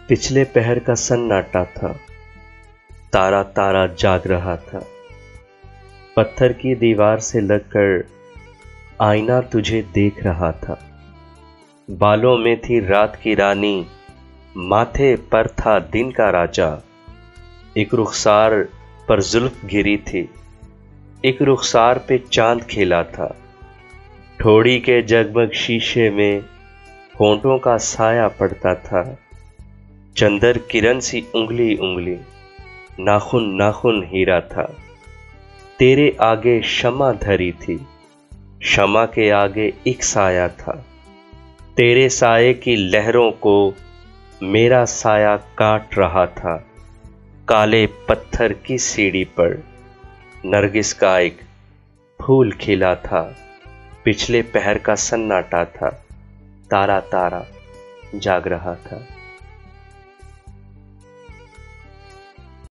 پچھلے پہر کا سناٹا تھا، تارا تارا جاگ رہا تھا۔ پتھر کی دیوار سے لگ کر آئینہ تجھے دیکھ رہا تھا۔ بالوں میں تھی رات کی رانی، ماتھے پر تھا دن کا راجا۔ ایک رخسار پر زلف گری تھی، ایک رخسار پہ چاند کھیلا تھا۔ ٹھوڑی کے جگمگ شیشے میں ہونٹوں کا سایہ پڑتا تھا۔ چندر کرن سی انگلی انگلی، ناخن ناخن ہیرا تھا۔ تیرے آگے شمع دھری تھی، شمع کے آگے ایک سایہ تھا۔ تیرے سائے کی لہروں کو میرا سایہ کاٹ رہا تھا۔ کالے پتھر کی سیڑھی پر نرگس کا ایک پھول کھلا تھا۔ پچھلے پہر کا سناٹا تھا، تارا تارا جاگ رہا تھا۔